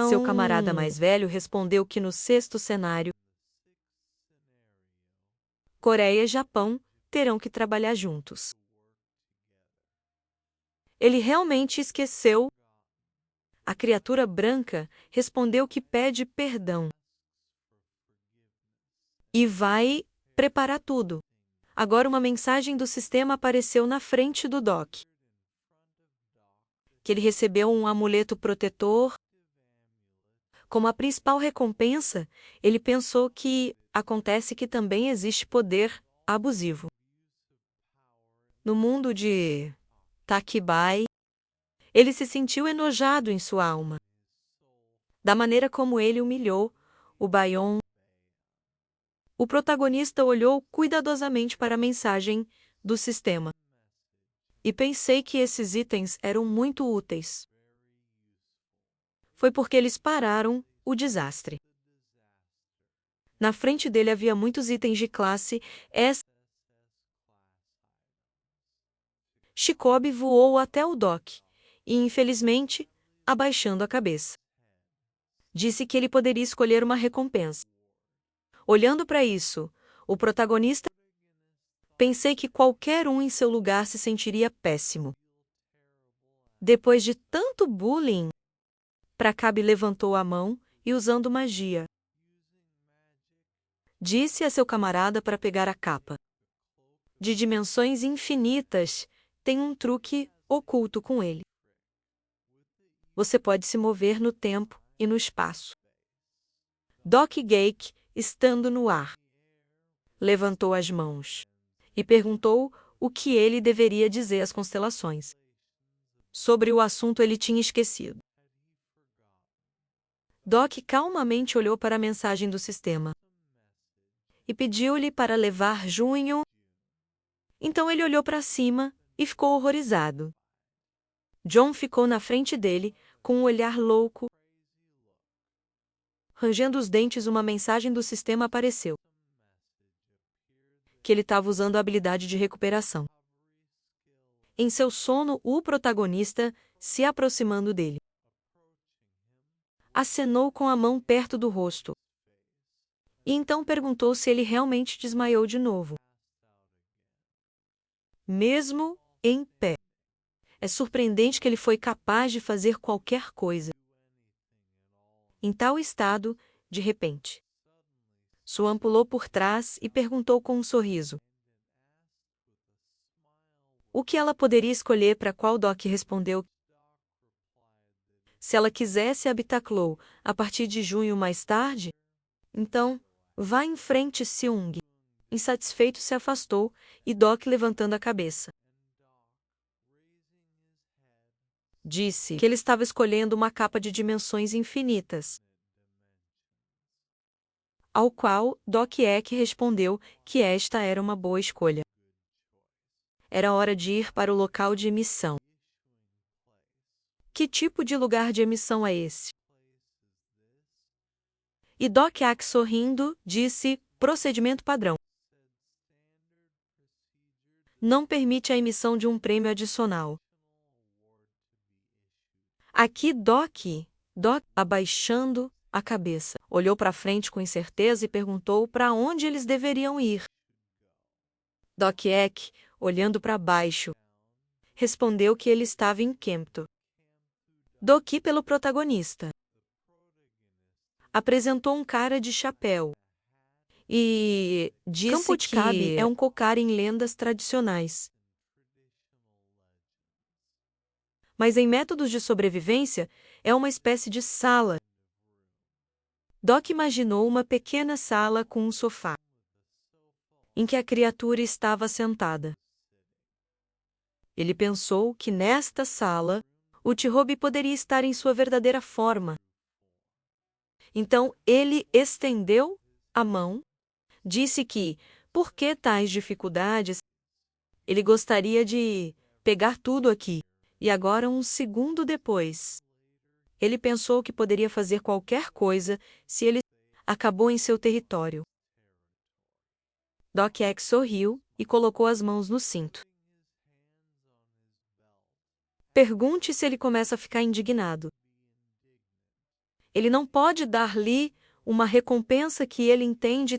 Seu camarada mais velho respondeu que no sexto cenário, Coreia e Japão terão que trabalhar juntos. Ele realmente esqueceu. A criatura branca respondeu que pede perdão. E vai preparar tudo. Agora uma mensagem do sistema apareceu na frente do Doc. Que ele recebeu um amuleto protetor. Como a principal recompensa, ele pensou que acontece que também existe poder abusivo. No mundo de Takibai, ele se sentiu enojado em sua alma. Da maneira como ele humilhou o Bayon. O protagonista olhou cuidadosamente para a mensagem do sistema. E pensei que esses itens eram muito úteis. Foi porque eles pararam o desastre. Na frente dele havia muitos itens de classe S. Shikobi voou até o Doc e, infelizmente, abaixando a cabeça. Disse que ele poderia escolher uma recompensa. Olhando para isso, o protagonista. Pensei que qualquer um em seu lugar se sentiria péssimo. Depois de tanto bullying, Prakabi levantou a mão e, usando magia, disse a seu camarada para pegar a capa. De dimensões infinitas, tem um truque oculto com ele. Você pode se mover no tempo e no espaço. Doc Gake, estando no ar, levantou as mãos e perguntou o que ele deveria dizer às constelações. Sobre o assunto ele tinha esquecido. Doc calmamente olhou para a mensagem do sistema e pediu-lhe para levar junho. Então ele olhou para cima e ficou horrorizado. John ficou na frente dele, com um olhar louco. Rangendo os dentes, uma mensagem do sistema apareceu. Que ele estava usando a habilidade de recuperação. Em seu sono, o protagonista, se aproximando dele, acenou com a mão perto do rosto. E então perguntou se ele realmente desmaiou de novo. Mesmo em pé. É surpreendente que ele foi capaz de fazer qualquer coisa. Em tal estado, de repente, Swan pulou por trás e perguntou com um sorriso. O que ela poderia escolher para qual Doc respondeu? Se ela quisesse habitar Clow a partir de junho mais tarde, então, vá em frente, Seung. Insatisfeito se afastou, e Doc levantando a cabeça. Disse que ele estava escolhendo uma capa de dimensões infinitas. Ao qual Doc Eck respondeu que esta era uma boa escolha. Era hora de ir para o local de emissão. Que tipo de lugar de emissão é esse? E Doc Eck, sorrindo, disse: procedimento padrão. Não permite a emissão de um prêmio adicional. Aqui Doc, abaixando a cabeça, olhou para frente com incerteza e perguntou para onde eles deveriam ir. Doc Eck, olhando para baixo, respondeu que ele estava em Kempto. Doc pelo protagonista. Apresentou um cara de chapéu e disse Campo de Cabe que é um cocar em lendas tradicionais. Mas em métodos de sobrevivência, é uma espécie de sala. Doc imaginou uma pequena sala com um sofá, em que a criatura estava sentada. Ele pensou que nesta sala, o T-Robe poderia estar em sua verdadeira forma. Então ele estendeu a mão, disse que, por que tais dificuldades, ele gostaria de pegar tudo aqui. E agora, um segundo depois, ele pensou que poderia fazer qualquer coisa se ele acabou em seu território. Doc Eck sorriu e colocou as mãos no cinto. Pergunte se ele começa a ficar indignado. Ele não pode dar-lhe uma recompensa que ele entende.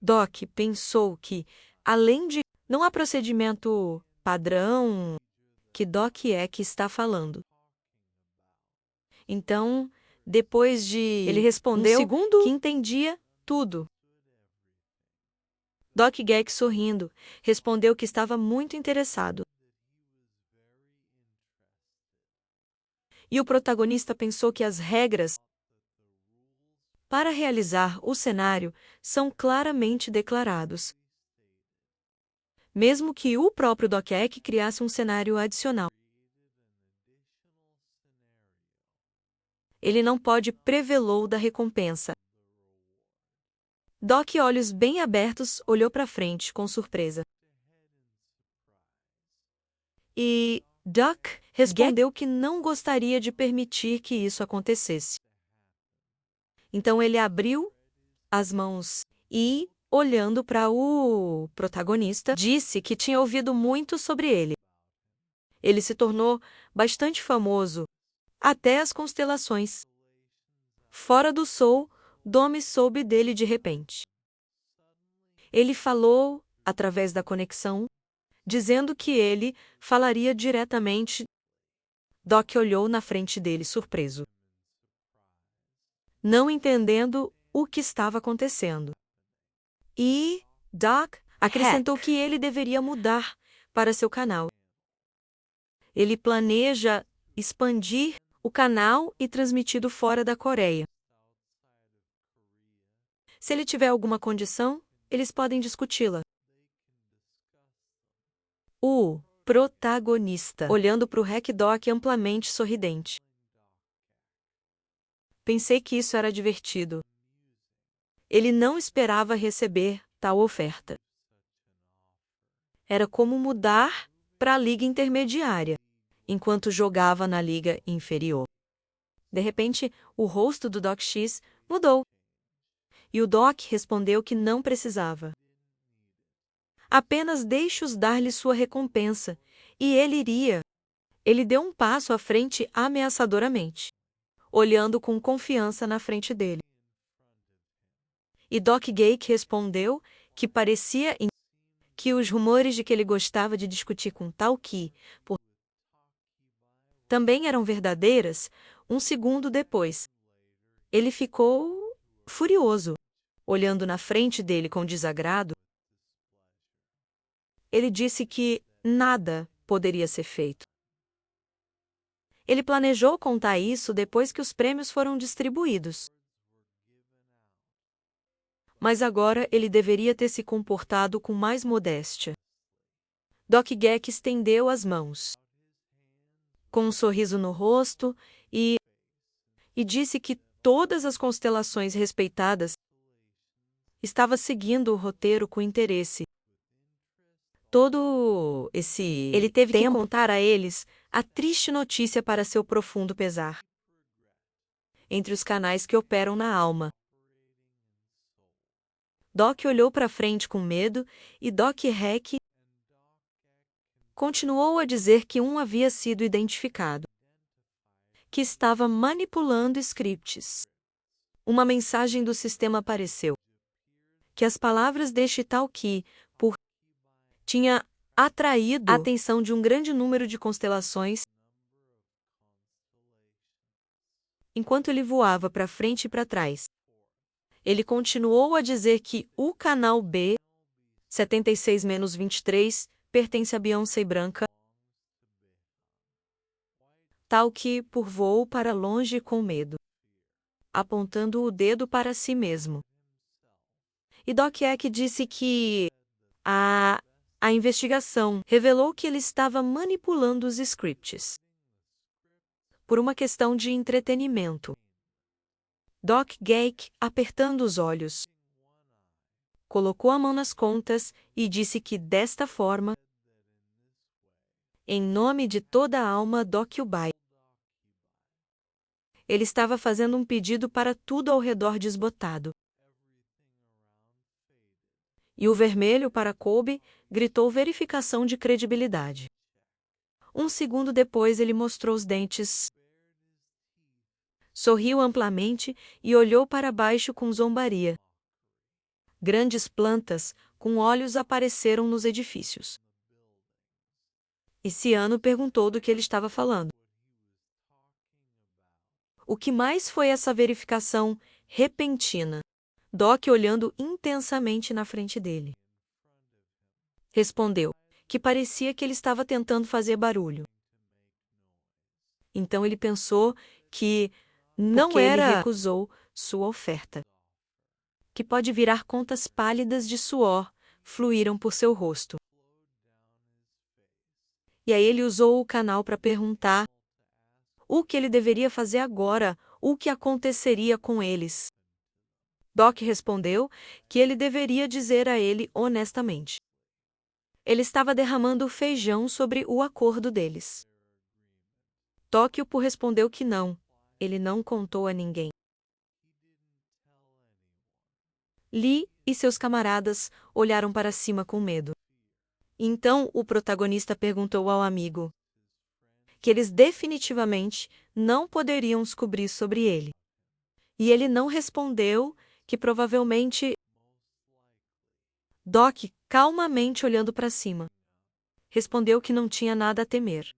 Doc pensou que, além de não há procedimento padrão que Doc é que está falando. Então, depois de ele respondeu segundo que entendia tudo. Doc Geck, sorrindo, respondeu que estava muito interessado. E o protagonista pensou que as regras para realizar o cenário são claramente declarados. Mesmo que o próprio Doc Geck criasse um cenário adicional, ele não pode prevê-lo da recompensa. Doc, olhos bem abertos, olhou para frente com surpresa. E Doc respondeu que não gostaria de permitir que isso acontecesse. Então ele abriu as mãos e, olhando para o protagonista, disse que tinha ouvido muito sobre ele. Ele se tornou bastante famoso até as constelações. Fora do Sol, Dome soube dele de repente. Ele falou, através da conexão, dizendo que ele falaria diretamente. Doc olhou na frente dele surpreso, não entendendo o que estava acontecendo. E Doc acrescentou que ele deveria mudar para seu canal. Ele planeja expandir o canal e transmiti-lo fora da Coreia. Se ele tiver alguma condição, eles podem discuti-la. O protagonista, olhando para o Rec Doc amplamente sorridente. Pensei que isso era divertido. Ele não esperava receber tal oferta. Era como mudar para a liga intermediária, enquanto jogava na liga inferior. De repente, o rosto do Doc X mudou. E o Doc respondeu que não precisava. Apenas deixe-os dar-lhe sua recompensa, e ele iria. Ele deu um passo à frente ameaçadoramente, olhando com confiança na frente dele. E Doc Geck respondeu que parecia que os rumores de que ele gostava de discutir com Tal Ki também eram verdadeiras. Um segundo depois, ele ficou furioso, olhando na frente dele com desagrado. Ele disse que nada poderia ser feito. Ele planejou contar isso depois que os prêmios foram distribuídos. Mas agora ele deveria ter se comportado com mais modéstia. Doc Geck estendeu as mãos, com um sorriso no rosto, e disse que todas as constelações respeitadas estavam seguindo o roteiro com interesse. Ele teve que contar a eles a triste notícia para seu profundo pesar. Entre os canais que operam na alma. Doc olhou para frente com medo e Doc Rec continuou a dizer que um havia sido identificado, que estava manipulando scripts. Uma mensagem do sistema apareceu, que as palavras deste Tal Ki tinha atraído a atenção de um grande número de constelações. Enquanto ele voava para frente e para trás, ele continuou a dizer que o canal B 76-23 pertence a Beyoncé branca. Tal que voou para longe com medo, apontando o dedo para si mesmo. E Doc Eck disse que a investigação revelou que ele estava manipulando os scripts por uma questão de entretenimento. Doc Geck, apertando os olhos, colocou a mão nas contas e disse que desta forma, em nome de toda a alma Doc Ubai, ele estava fazendo um pedido para tudo ao redor desbotado. E o vermelho para Kobe gritou verificação de credibilidade. Um segundo depois ele mostrou os dentes. Sorriu amplamente e olhou para baixo com zombaria. Grandes plantas com olhos apareceram nos edifícios. E Ciano perguntou do que ele estava falando. O que mais foi essa verificação repentina? Doc olhando intensamente na frente dele. Respondeu que parecia que ele estava tentando fazer barulho. Então ele pensou que não Porque ele era recusou sua oferta. Que pode virar contas pálidas de suor fluíram por seu rosto. E aí ele usou o canal para perguntar o que ele deveria fazer agora, o que aconteceria com eles. Doc respondeu que ele deveria dizer a ele honestamente. Ele estava derramando feijão sobre o acordo deles. Tóquio respondeu que não, ele não contou a ninguém. Lee e seus camaradas olharam para cima com medo. Então o protagonista perguntou ao amigo que eles definitivamente não poderiam descobrir sobre ele. E ele não respondeu que provavelmente... Doc, calmamente olhando para cima, respondeu que não tinha nada a temer.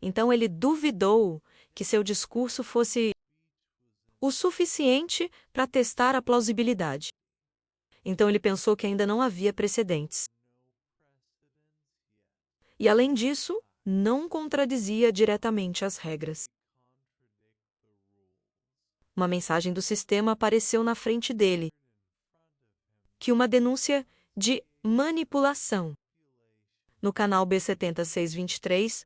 Então ele duvidou que seu discurso fosse o suficiente para testar a plausibilidade. Então ele pensou que ainda não havia precedentes. E além disso, não contradizia diretamente as regras. Uma mensagem do sistema apareceu na frente dele, que uma denúncia de manipulação no canal B70623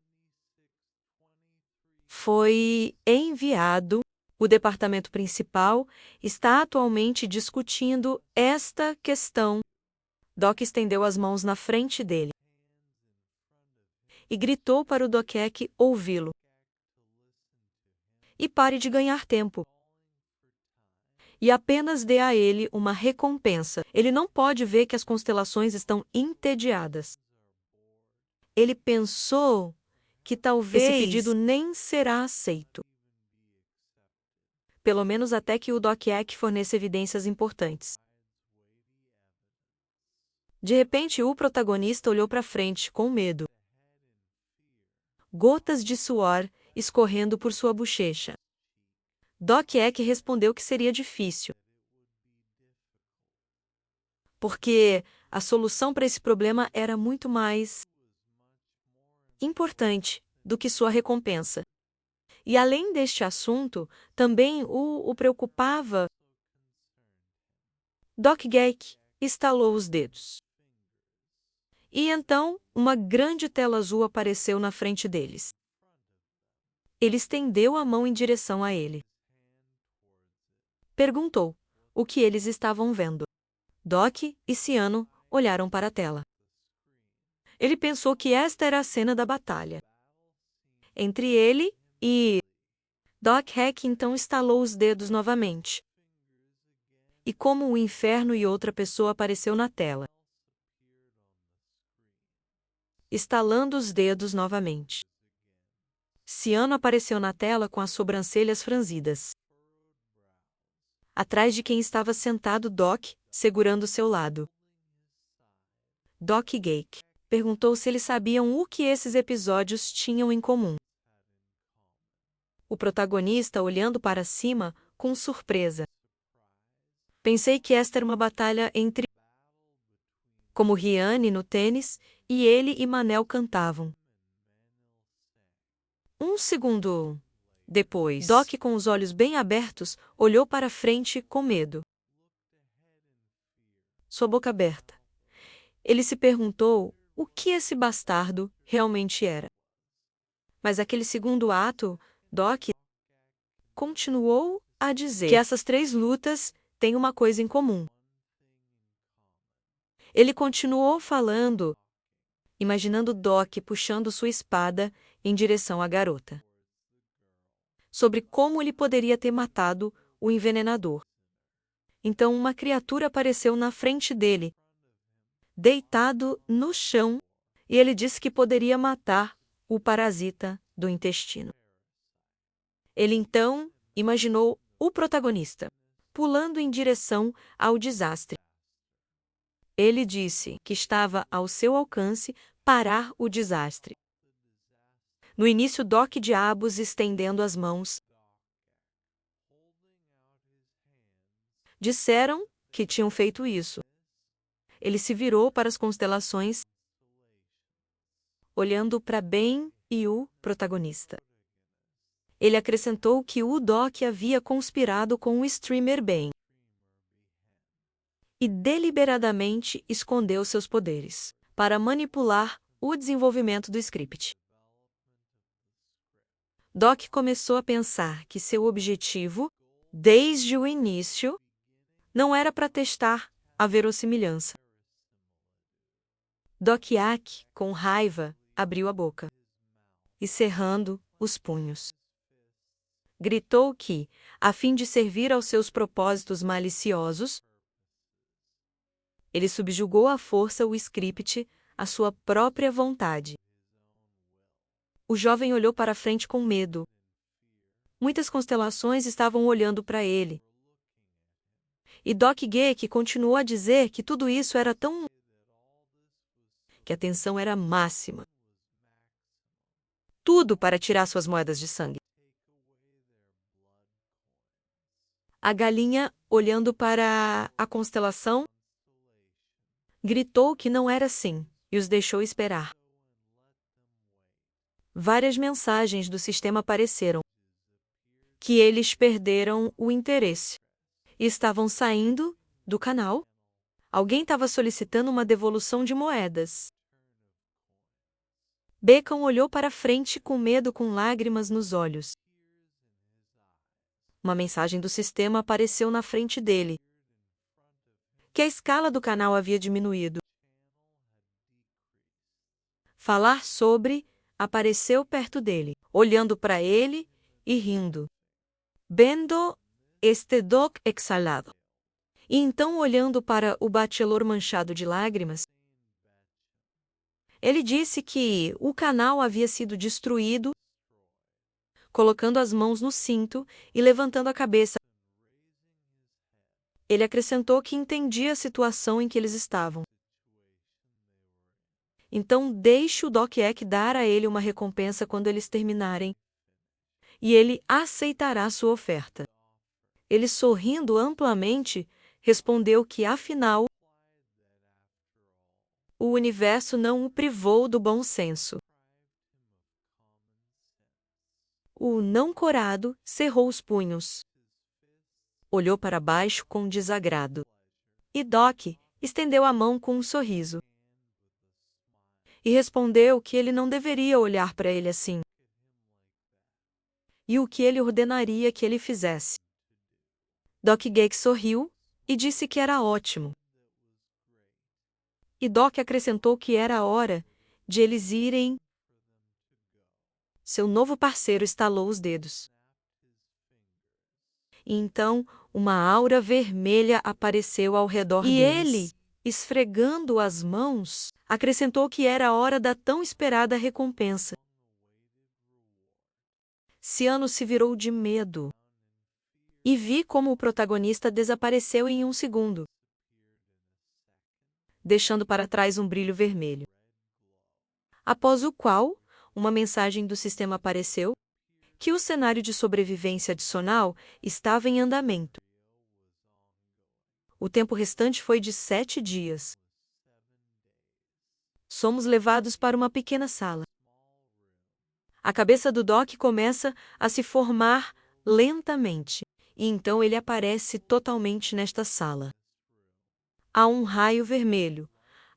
foi enviado. O departamento principal está atualmente discutindo esta questão. Doc estendeu as mãos na frente dele e gritou para o Doquec ouvi-lo. E pare de ganhar tempo. E apenas dê a ele uma recompensa. Ele não pode ver que as constelações estão entediadas. Ele pensou que talvez esse pedido nem será aceito. Pelo menos até que o Doquec forneça evidências importantes. De repente, o protagonista olhou para frente, com medo. Gotas de suor escorrendo por sua bochecha. Doquec respondeu que seria difícil. Porque a solução para esse problema era muito mais importante do que sua recompensa. E além deste assunto, também o preocupava. Doc-Geck estalou os dedos. E então, uma grande tela azul apareceu na frente deles. Ele estendeu a mão em direção a ele. Perguntou o que eles estavam vendo. Doc e Ciano olharam para a tela. Ele pensou que esta era a cena da batalha entre ele e... Doc-Geck então estalou os dedos novamente. E como o inferno e outra pessoa apareceu na tela. Estalando os dedos novamente. Ciano apareceu na tela com as sobrancelhas franzidas. Atrás de quem estava sentado Doc, segurando seu lado. Doc-Geck perguntou se eles sabiam o que esses episódios tinham em comum. O protagonista olhando para cima com surpresa. Pensei que esta era uma batalha entre... Como Rihanna no tênis, e ele e Manel cantavam. Um segundo depois, Doc, com os olhos bem abertos, olhou para frente com medo. Sua boca aberta. Ele se perguntou o que esse bastardo realmente era. Mas aquele segundo ato, Doc continuou a dizer que essas três lutas têm uma coisa em comum. Ele continuou falando, imaginando Doc puxando sua espada em direção à garota. Sobre como ele poderia ter matado o envenenador. Então uma criatura apareceu na frente dele, deitado no chão, e ele disse que poderia matar o parasita do intestino. Ele então imaginou o protagonista pulando em direção ao desastre. Ele disse que estava ao seu alcance parar o desastre. No início, Doc Diabos estendendo as mãos. Disseram que tinham feito isso. Ele se virou para as constelações, olhando para Ben e o protagonista. Ele acrescentou que o Doc havia conspirado com o streamer Ben e deliberadamente escondeu seus poderes para manipular o desenvolvimento do script. Doc começou a pensar que seu objetivo, desde o início, não era para testar a verossimilhança. Doc Ock, com raiva, abriu a boca e, cerrando os punhos, gritou que, a fim de servir aos seus propósitos maliciosos, ele subjugou à força o script à sua própria vontade. O jovem olhou para frente com medo. Muitas constelações estavam olhando para ele. E Doc Geek continuou a dizer que tudo isso era tão... que a tensão era máxima. Tudo para tirar suas moedas de sangue. A galinha, olhando para a constelação, gritou que não era assim e os deixou esperar. Várias mensagens do sistema apareceram, que eles perderam o interesse e estavam saindo do canal. Alguém estava solicitando uma devolução de moedas. Bacon olhou para frente com medo, com lágrimas nos olhos. Uma mensagem do sistema apareceu na frente dele, que a escala do canal havia diminuído. Falar sobre apareceu perto dele, olhando para ele e rindo. Vendo este Doc exhalado. E então, olhando para o bachelor manchado de lágrimas, ele disse que o canal havia sido destruído, colocando as mãos no cinto e levantando a cabeça. Ele acrescentou que entendia a situação em que eles estavam. Então, deixe o Doc Ock dar a ele uma recompensa quando eles terminarem, e ele aceitará sua oferta. Ele, sorrindo amplamente, respondeu que, afinal, o universo não o privou do bom senso. O não-corado cerrou os punhos. Olhou para baixo com desagrado. E Doc estendeu a mão com um sorriso. E respondeu que ele não deveria olhar para ele assim. E o que ele ordenaria que ele fizesse. Doc Geek sorriu e disse que era ótimo. E Doc acrescentou que era a hora de eles irem. Seu novo parceiro estalou os dedos. E então, uma aura vermelha apareceu ao redor deles. E ele, esfregando as mãos, acrescentou que era a hora da tão esperada recompensa. Ciano se virou de medo. E vi como o protagonista desapareceu em um segundo, deixando para trás um brilho vermelho. Após o qual, uma mensagem do sistema apareceu, que o cenário de sobrevivência adicional estava em andamento. O tempo restante foi de 7 dias. Somos levados para uma pequena sala. A cabeça do Doc começa a se formar lentamente, e então ele aparece totalmente nesta sala. Há um raio vermelho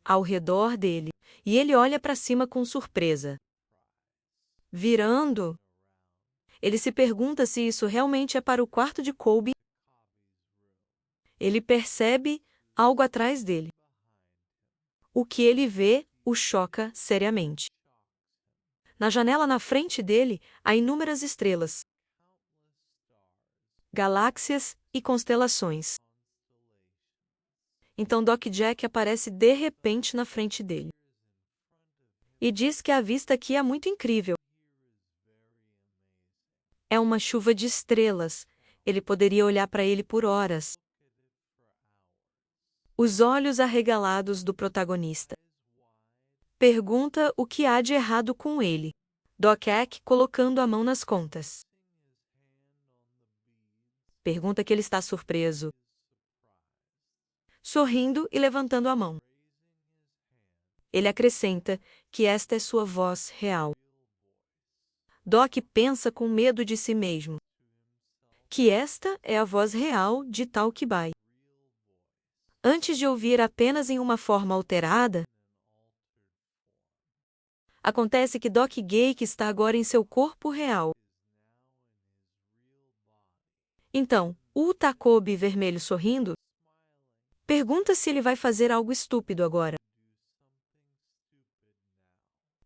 ao redor dele, e ele olha para cima com surpresa. Virando, ele se pergunta se isso realmente é para o quarto de Colby. Ele percebe algo atrás dele. O que ele vê o choca seriamente. Na janela na frente dele há inúmeras estrelas, galáxias e constelações. Então Doc Jack aparece de repente na frente dele. E diz que a vista aqui é muito incrível. É uma chuva de estrelas. Ele poderia olhar para ele por horas. Os olhos arregalados do protagonista. Pergunta o que há de errado com ele. Doc Eck colocando a mão nas contas. Pergunta que ele está surpreso. Sorrindo e levantando a mão. Ele acrescenta que esta é sua voz real. Doc pensa com medo de si mesmo. Que esta é a voz real de Talk By. Antes de ouvir apenas em uma forma alterada, acontece que Doc Gake está agora em seu corpo real. Então, o Takobi vermelho sorrindo pergunta se ele vai fazer algo estúpido agora.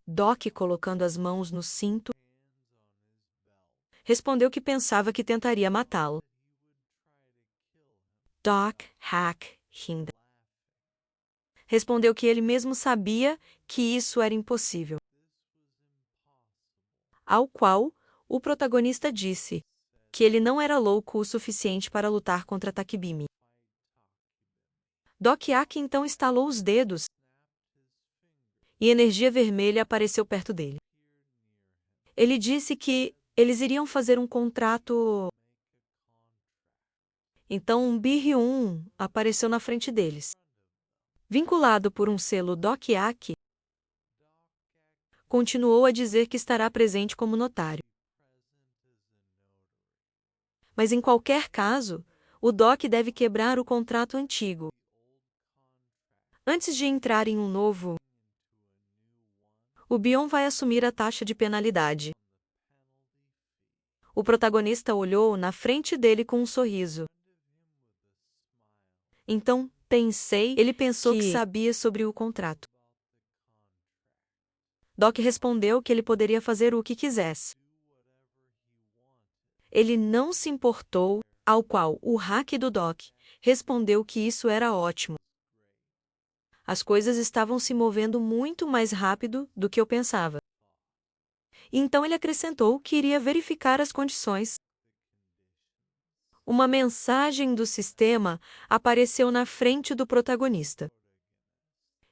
Doc, colocando as mãos no cinto, respondeu que pensava que tentaria matá-lo. Doc Hack rindo. Respondeu que ele mesmo sabia que isso era impossível. Ao qual, o protagonista disse que ele não era louco o suficiente para lutar contra Takibimi. Doc Hack então estalou os dedos e energia vermelha apareceu perto dele. Ele disse que eles iriam fazer um contrato. Então um Bir-1 apareceu na frente deles. Vinculado por um selo Doc Hack, continuou a dizer que estará presente como notário. Mas em qualquer caso, o Doc deve quebrar o contrato antigo. Antes de entrar em um novo, o Bion vai assumir a taxa de penalidade. O protagonista olhou na frente dele com um sorriso. Então, ele pensou que sabia sobre o contrato. Doc respondeu que ele poderia fazer o que quisesse. Ele não se importou, ao qual o hack do Doc respondeu que isso era ótimo. As coisas estavam se movendo muito mais rápido do que eu pensava. Então ele acrescentou que iria verificar as condições. Uma mensagem do sistema apareceu na frente do protagonista.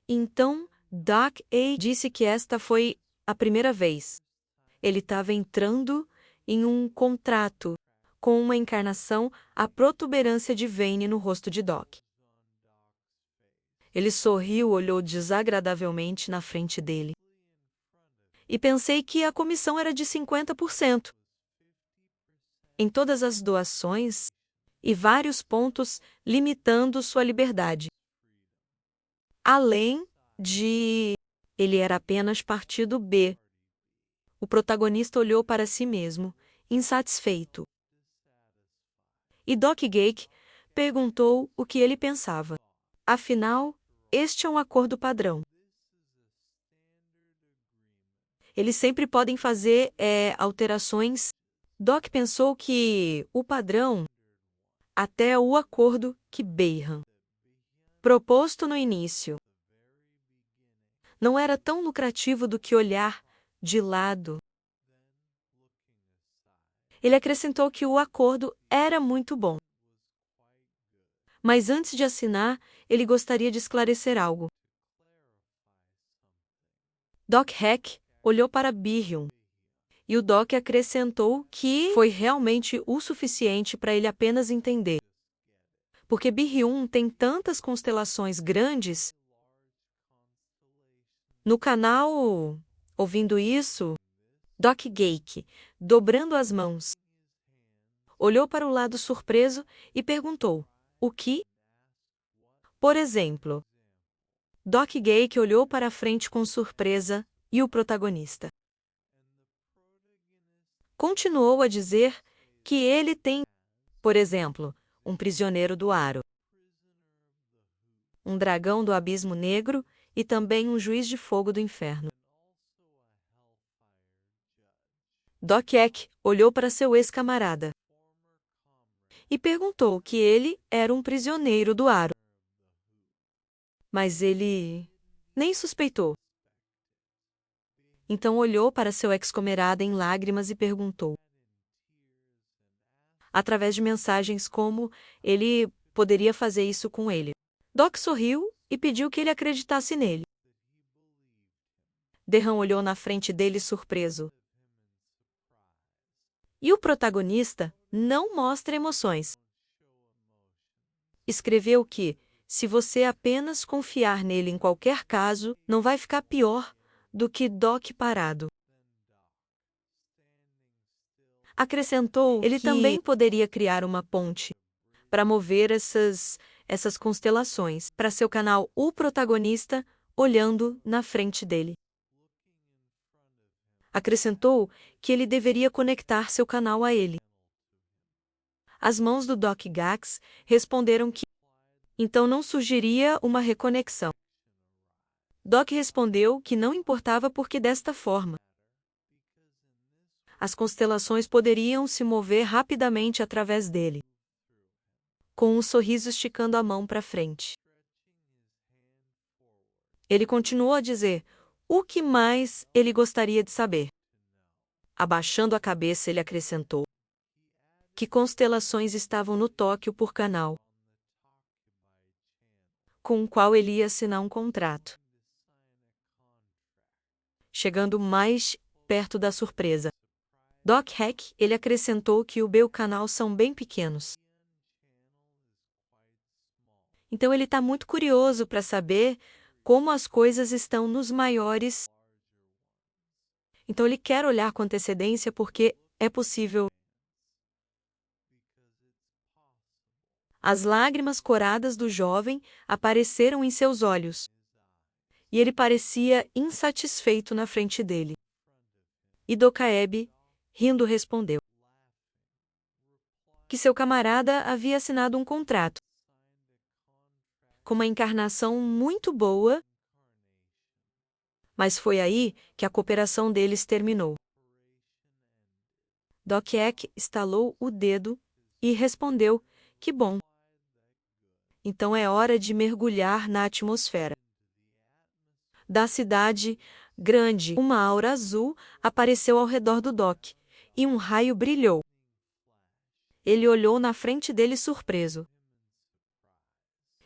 Então, Doc A disse que esta foi a primeira vez. Ele estava entrando em um contrato com uma encarnação, a protuberância de Vane no rosto de Doc. Ele sorriu, olhou desagradavelmente na frente dele. E pensei que a comissão era de 50%. Em todas as doações e vários pontos limitando sua liberdade. Além de... ele era apenas partido B. O protagonista olhou para si mesmo, insatisfeito. E Doc Gake perguntou o que ele pensava. Afinal, este é um acordo padrão. Eles sempre podem fazer alterações. Doc pensou que o padrão, até o acordo que Bayhan proposto no início, não era tão lucrativo do que olhar de lado. Ele acrescentou que o acordo era muito bom. Mas antes de assinar, ele gostaria de esclarecer algo. Doc Hack olhou para Bir-1. E o Doc acrescentou que foi realmente o suficiente para ele apenas entender. Porque Bir-1 tem tantas constelações grandes. No canal, ouvindo isso, Doc Gake, dobrando as mãos, olhou para o lado surpreso e perguntou: o que? Por exemplo, Doc Gake olhou para a frente com surpresa e o protagonista continuou a dizer que ele tem, por exemplo, um prisioneiro do aro, um dragão do abismo negro e também um juiz de fogo do inferno. Doc Eck olhou para seu ex-camarada e perguntou que ele era um prisioneiro do aro. Mas ele nem suspeitou. Então olhou para seu ex-camarada em lágrimas e perguntou: através de mensagens como ele poderia fazer isso com ele. Doc sorriu e pediu que ele acreditasse nele. Derham olhou na frente dele surpreso. E o protagonista não mostra emoções. Escreveu que, se você apenas confiar nele em qualquer caso, não vai ficar pior do que Doc parado. Acrescentou ele também poderia criar uma ponte para mover essas constelações para seu canal O Protagonista olhando na frente dele. Acrescentou que ele deveria conectar seu canal a ele. As mãos do Doc Gax responderam que então não surgiria uma reconexão. Doc respondeu que não importava porque desta forma as constelações poderiam se mover rapidamente através dele. Com um sorriso esticando a mão para frente. Ele continuou a dizer o que mais ele gostaria de saber. Abaixando a cabeça, ele acrescentou que constelações estavam no Tóquio por canal, com o qual ele ia assinar um contrato. Chegando mais perto da surpresa. Doc Heck, ele acrescentou que o B canal são bem pequenos. Então ele está muito curioso para saber como as coisas estão nos maiores. Então ele quer olhar com antecedência porque é possível. As lágrimas coradas do jovem apareceram em seus olhos. E ele parecia insatisfeito na frente dele. E Docaeb, rindo, respondeu que seu camarada havia assinado um contrato com uma encarnação muito boa, mas foi aí que a cooperação deles terminou. Doc Eck estalou o dedo e respondeu que bom. Então é hora de mergulhar na atmosfera da cidade grande. Uma aura azul apareceu ao redor do Doc, e um raio brilhou. Ele olhou na frente dele surpreso.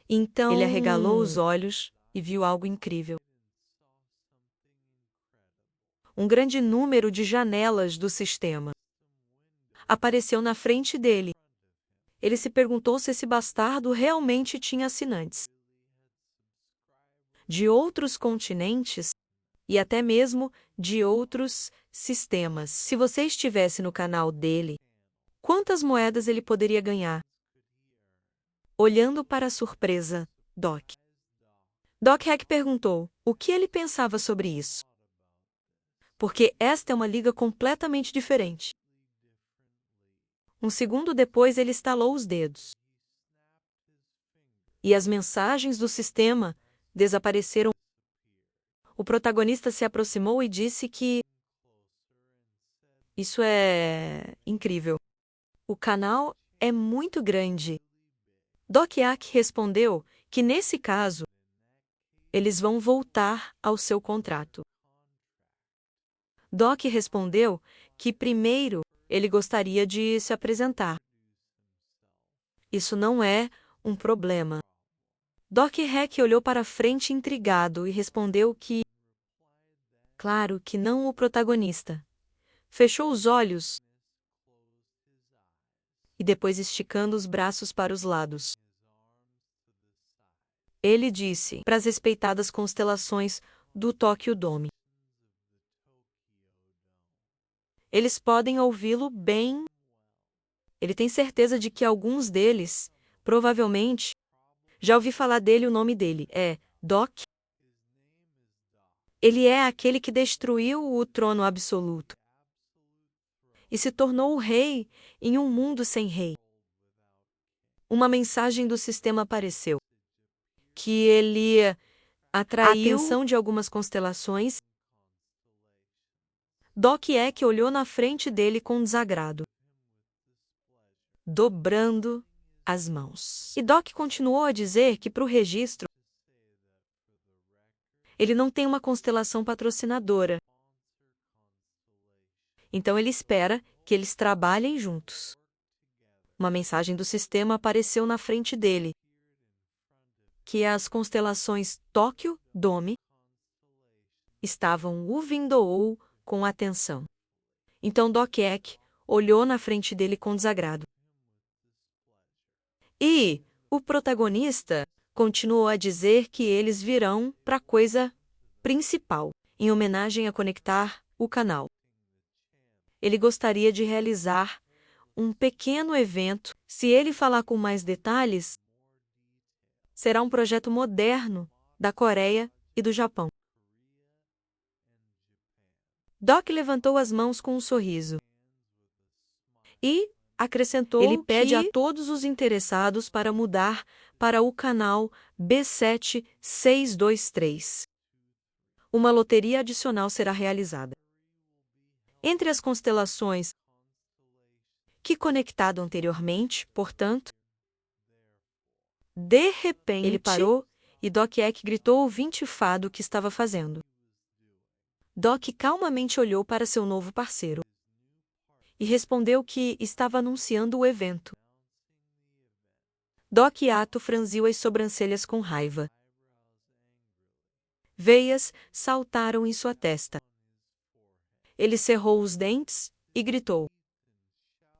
Então ele arregalou os olhos e viu algo incrível. Um grande número de janelas do sistema apareceu na frente dele. Ele se perguntou se esse bastardo realmente tinha assinantes de outros continentes e até mesmo de outros sistemas. Se você estivesse no canal dele, quantas moedas ele poderia ganhar? Olhando para a surpresa, Doc Heck perguntou o que ele pensava sobre isso. Porque esta é uma liga completamente diferente. Um segundo depois ele estalou os dedos. E as mensagens do sistema desapareceram. O protagonista se aproximou e disse que isso é incrível. O canal é muito grande. Doc Eck respondeu que nesse caso eles vão voltar ao seu contrato. Doc respondeu que primeiro ele gostaria de se apresentar. Isso não é um problema. Doc Heck olhou para frente intrigado e respondeu que claro que não o protagonista. Fechou os olhos e depois esticando os braços para os lados. Ele disse para as respeitadas constelações do Tokyo Dome. Eles podem ouvi-lo bem. Ele tem certeza de que alguns deles, provavelmente, já ouvi falar dele, o nome dele é Doc. Ele é aquele que destruiu o trono absoluto e se tornou o rei em um mundo sem rei. Uma mensagem do sistema apareceu, que ele atraiu a atenção de algumas constelações. Doc Eck olhou na frente dele com desagrado, dobrando as mãos. E Doc continuou a dizer que para o registro, ele não tem uma constelação patrocinadora. Então ele espera que eles trabalhem juntos. uma mensagem do sistema apareceu na frente dele, que as constelações Tóquio, Dome, estavam o vindou com atenção. Então Doc Eck olhou na frente dele com desagrado. E o protagonista continuou a dizer que eles virão para a coisa principal, em homenagem a conectar o canal. Ele gostaria de realizar um pequeno evento. Se ele falar com mais detalhes, será um projeto moderno da Coreia e do Japão. Doc levantou as mãos com um sorriso e acrescentou: ele pede a todos os interessados para mudar para o canal B7623. Uma loteria adicional será realizada. Entre as constelações que conectado anteriormente, portanto, de repente, ele parou e Doc Eck gritou o vintifado que estava fazendo. Doc calmamente olhou para seu novo parceiro e respondeu que estava anunciando o evento. Doc Ato franziu as sobrancelhas com raiva. Veias saltaram em sua testa. Ele cerrou os dentes e gritou.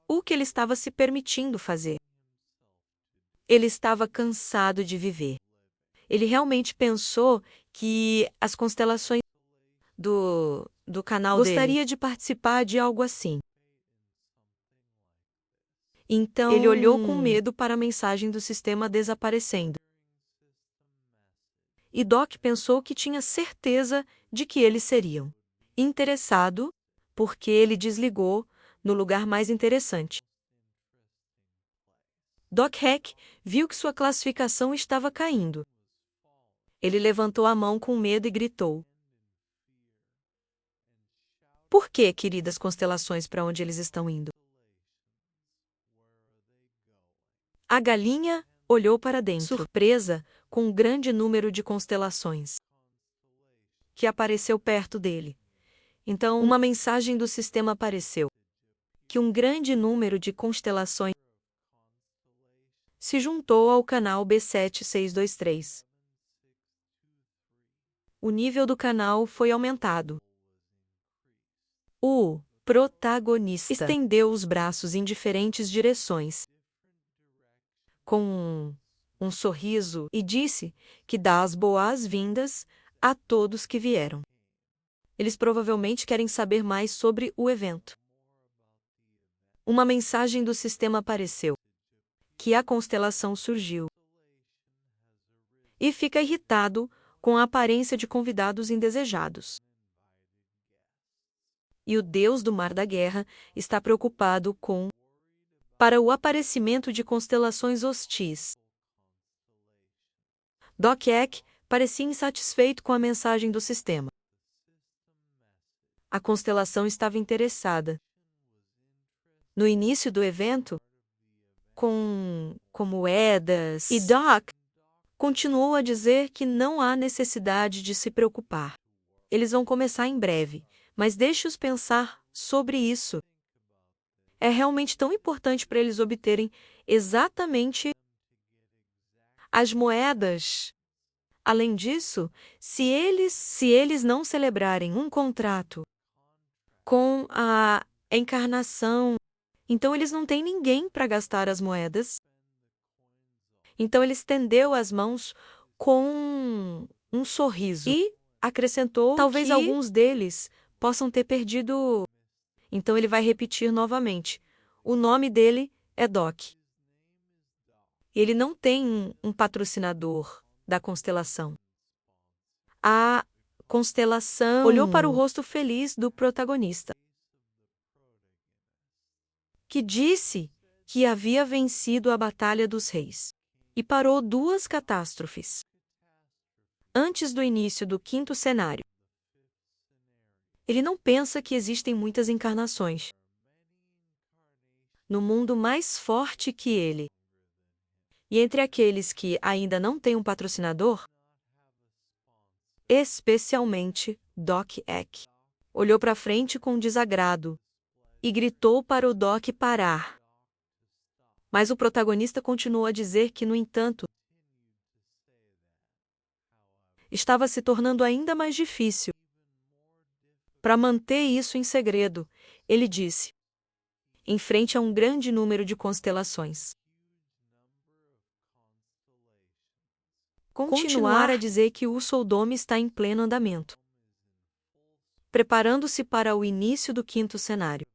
O que ele estava se permitindo fazer? Ele estava cansado de viver. Ele realmente pensou que as constelações do canal gostaria de participar de algo assim. Então, ele olhou com medo para a mensagem do sistema desaparecendo. E Doc pensou que tinha certeza de que eles seriam. Interessado, porque ele desligou no lugar mais interessante. Doc Eck viu que sua classificação estava caindo. Ele levantou a mão com medo e gritou. Por que, queridas constelações, para onde eles estão indo? A galinha olhou para dentro, surpresa com um grande número de constelações que apareceu perto dele. Então, uma mensagem do sistema apareceu, que um grande número de constelações se juntou ao canal B7623. O nível do canal foi aumentado. O protagonista estendeu os braços em diferentes direções, com um sorriso, e disse que dá as boas-vindas a todos que vieram. Eles provavelmente querem saber mais sobre o evento. Uma mensagem do sistema apareceu, que a constelação surgiu, e fica irritado com a aparência de convidados indesejados. E o deus do mar da guerra está preocupado para o aparecimento de constelações hostis. Doc Eck parecia insatisfeito com a mensagem do sistema. A constelação estava interessada. No início do evento, com moedas, e Doc continuou a dizer que não há necessidade de se preocupar. Eles vão começar em breve, mas deixe-os pensar sobre isso. É realmente tão importante para eles obterem exatamente as moedas. Além disso, se eles não celebrarem um contrato com a encarnação, então eles não têm ninguém para gastar as moedas. Então ele estendeu as mãos com um sorriso e acrescentou talvez que alguns deles possam ter perdido. Então ele vai repetir novamente. O nome dele é Doc. Ele não tem um patrocinador da constelação. A constelação olhou para o rosto feliz do protagonista, que disse que havia vencido a Batalha dos Reis e parou 2 catástrofes antes do início do 5º cenário. Ele não pensa que existem muitas encarnações no mundo mais forte que ele. E entre aqueles que ainda não têm um patrocinador, especialmente Doc Eck, olhou para frente com desagrado e gritou para o Doc parar. Mas o protagonista continuou a dizer que, no entanto, estava se tornando ainda mais difícil. Para manter isso em segredo, ele disse, em frente a um grande número de constelações. Continuar a dizer que o Soldome está em pleno andamento, preparando-se para o início do quinto cenário.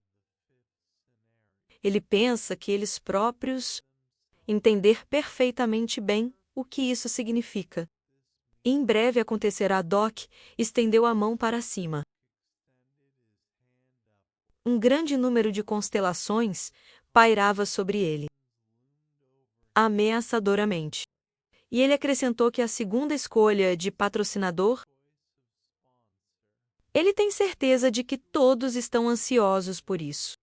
Ele pensa que eles próprios entender perfeitamente bem o que isso significa. Em breve acontecerá. Doc estendeu a mão para cima. Um grande número de constelações pairava sobre ele, ameaçadoramente. E ele acrescentou que a segunda escolha de patrocinador, ele tem certeza de que todos estão ansiosos por isso.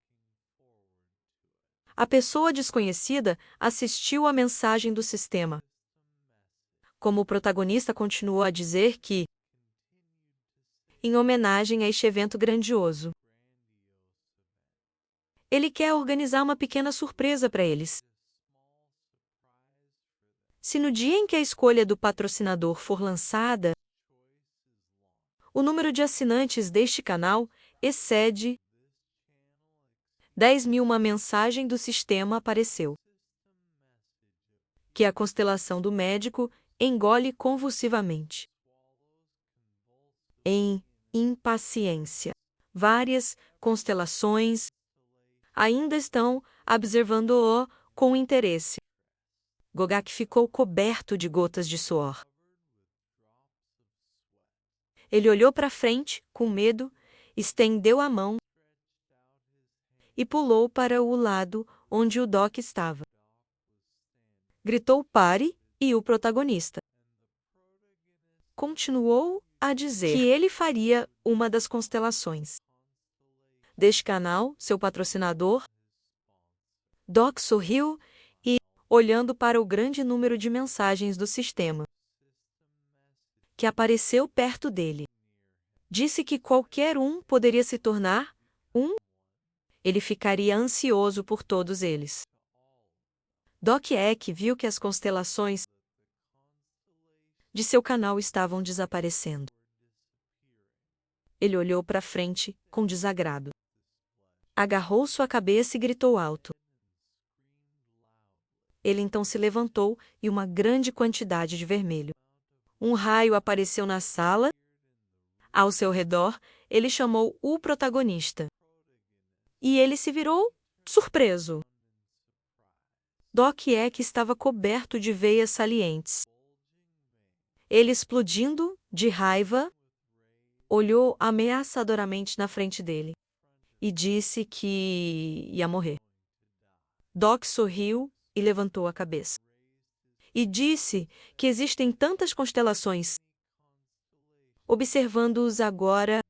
A pessoa desconhecida assistiu à mensagem do sistema. Como o protagonista continuou a dizer que, em homenagem a este evento grandioso, ele quer organizar uma pequena surpresa para eles. Se no dia em que a escolha do patrocinador for lançada, o número de assinantes deste canal excede 10.000, uma mensagem do sistema apareceu. Que a constelação do médico engole convulsivamente. Em impaciência. Várias constelações ainda estão observando-o com interesse. Gogak ficou coberto de gotas de suor. Ele olhou para frente, com medo, estendeu a mão e pulou para o lado onde o Doc estava. Gritou "pare" e o protagonista continuou a dizer que ele faria uma das constelações deste canal, seu patrocinador. Doc sorriu e, olhando para o grande número de mensagens do sistema que apareceu perto dele, disse que qualquer um poderia se tornar um. Ele ficaria ansioso por todos eles. Doc Eck viu que as constelações de seu canal estavam desaparecendo. Ele olhou para frente com desagrado. Agarrou sua cabeça e gritou alto. Ele então se levantou e uma grande quantidade de vermelho. Um raio apareceu na sala. Ao seu redor, ele chamou o protagonista. E ele se virou, surpreso. Doc Eck estava coberto de veias salientes. Ele, explodindo de raiva, olhou ameaçadoramente na frente dele e disse que ia morrer. Doc sorriu e levantou a cabeça. E disse que existem tantas constelações. Observando-os agora,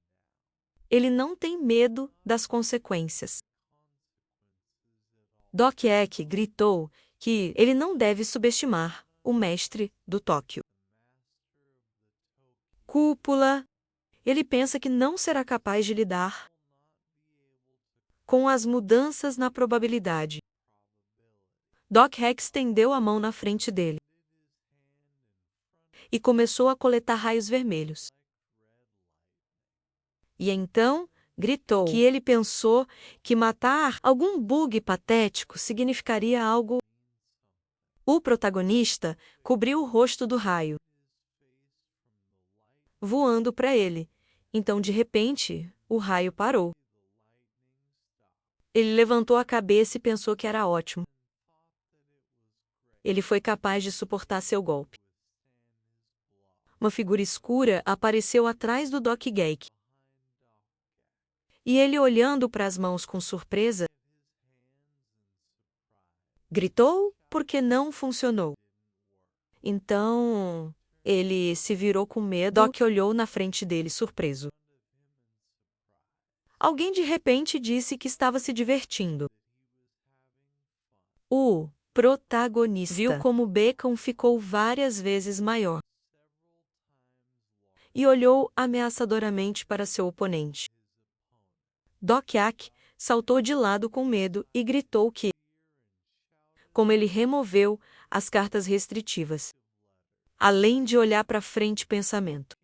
ele não tem medo das consequências. Doc Eck gritou que ele não deve subestimar o mestre do Tóquio. Cúpula. Ele pensa que não será capaz de lidar com as mudanças na probabilidade. Doc Eck estendeu a mão na frente dele e começou a coletar raios vermelhos. E então gritou que ele pensou que matar algum bug patético significaria algo. O protagonista cobriu o rosto do raio, voando para ele. Então, de repente, o raio parou. Ele levantou a cabeça e pensou que era ótimo. Ele foi capaz de suportar seu golpe. Uma figura escura apareceu atrás do Doc Eck. E ele, olhando para as mãos com surpresa, gritou porque não funcionou. Então, ele se virou com medo. Doc olhou na frente dele, surpreso. Alguém de repente disse que estava se divertindo. O protagonista viu como Bacon ficou várias vezes maior e olhou ameaçadoramente para seu oponente. Doc Eck saltou de lado com medo e gritou que como ele removeu as cartas restritivas, além de olhar para frente pensamento.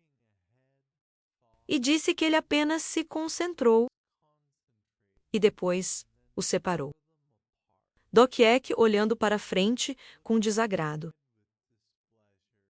E disse que ele apenas se concentrou e depois os separou. Doc Eck olhando para frente com desagrado.